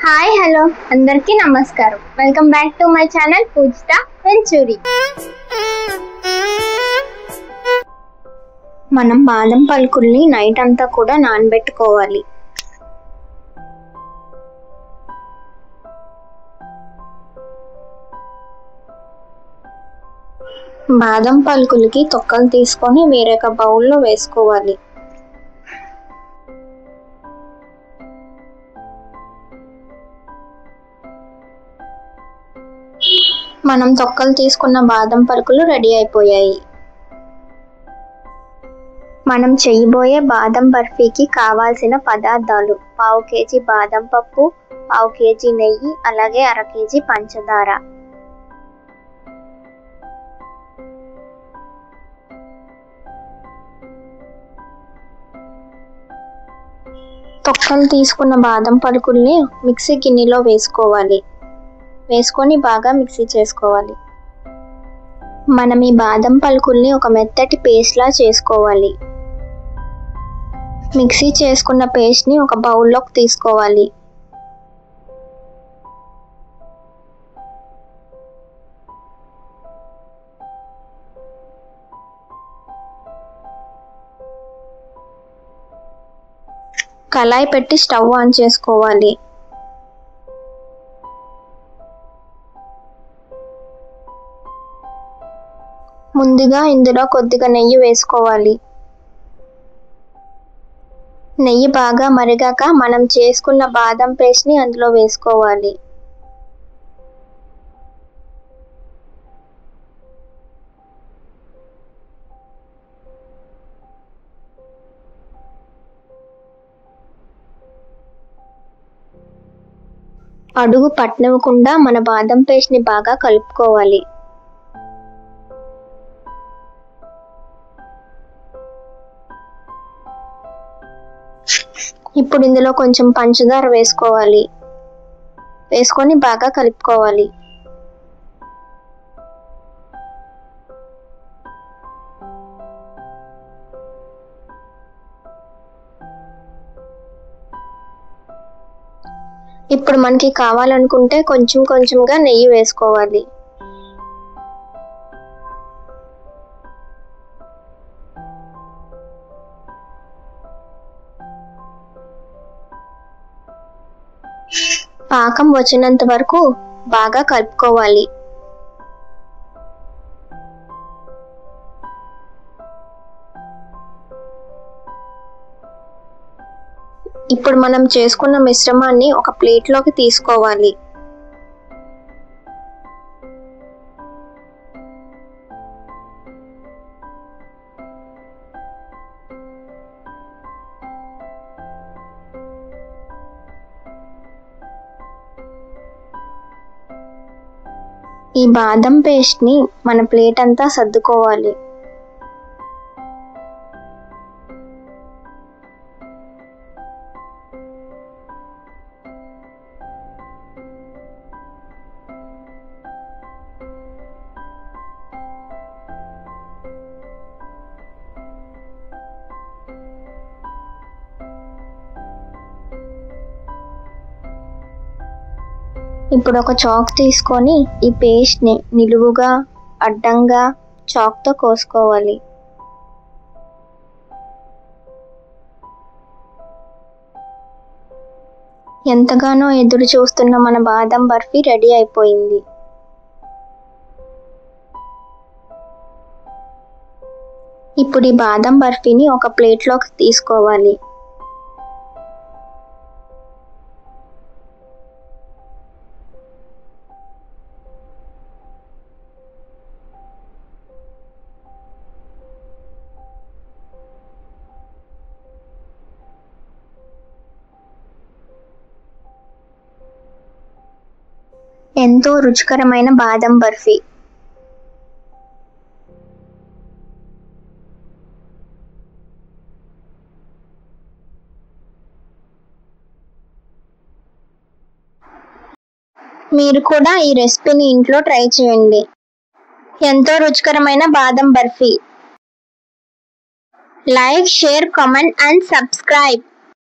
Hi hello అందరికీ నమస్కారం. Welcome back to my channel Pujitha Venchuri. మనం బాదం పలుకుల్ని నైట్ అంతా కూడా నానబెట్టుకోవాలి. బాదం పలుకులకి తొక్కలు తీసుకొని వేరొక బౌల్లో వేసుకోవాలి. మనం తొక్కలు తీసుకున్న బాదం పలుకులు రెడీ అయిపోయాయి. మనం చేయబోయే బాదం బర్ఫీకి కావాల్సిన పదార్థాలు: 1/2 కేజీ బాదం పప్పు, 1/2 కేజీ నెయ్యి, అలాగే 1/2 కేజీ పంచదార. తొక్కలు తీసుకున్న బాదం పలుకుల్ని మిక్సీ గిన్నెలో వేసుకొని బాగా మిక్సీ చేసుకోవాలి. మనం ఈ బాదం పలుకుల్ని ఒక మెత్తటి పేస్ట్లా చేసుకోవాలి. మిక్సీ చేసుకున్న పేస్ట్ని ఒక బౌల్లోకి తీసుకోవాలి. కళాయి పెట్టి స్టవ్ ఆన్ చేసుకోవాలి. ముందుగా ఇందులో కొద్దిగా నెయ్యి వేసుకోవాలి. నెయ్యి బాగా మరిగాక మనం చేసుకున్న బాదం పేస్ట్ని అందులో వేసుకోవాలి. అడుగు పట్టనివ్వకుండా మన బాదం పేస్ట్ని బాగా కలుపుకోవాలి. ఇప్పుడు ఇందులో కొంచెం పంచదార వేసుకొని బాగా కలుపుకోవాలి. ఇప్పుడు మనకి కావాలనుకుంటే కొంచెంగా నెయ్యి వేసుకోవాలి. పాకం వచ్చినంత వరకు బాగా కలుపుకోవాలి. ఇప్పుడు మనం చేసుకున్న మిశ్రమాన్ని ఒక ప్లేట్లోకి తీసుకోవాలి. ఈ బాదం పేస్ట్ని మన ప్లేట్ అంతా సర్దుకోవాలి. ఇప్పుడు ఒక చాక్ తీసుకొని ఈ పేస్ట్ని నిలువుగా అడ్డంగా చాక్తో కోసుకోవాలి. ఎంతగానో ఎదురు చూస్తున్న మన బాదం బర్ఫీ రెడీ అయిపోయింది. ఇప్పుడు ఈ బాదం బర్ఫీని ఒక ప్లేట్లోకి తీసుకోవాలి. ఎంతో రుచికరమైన బాదం బర్ఫీ. మీరు కూడా ఈ రెసిపీని ఇంట్లో ట్రై చేయండి. ఎంతో రుచికరమైన బాదం barfi. Like, share, comment and subscribe.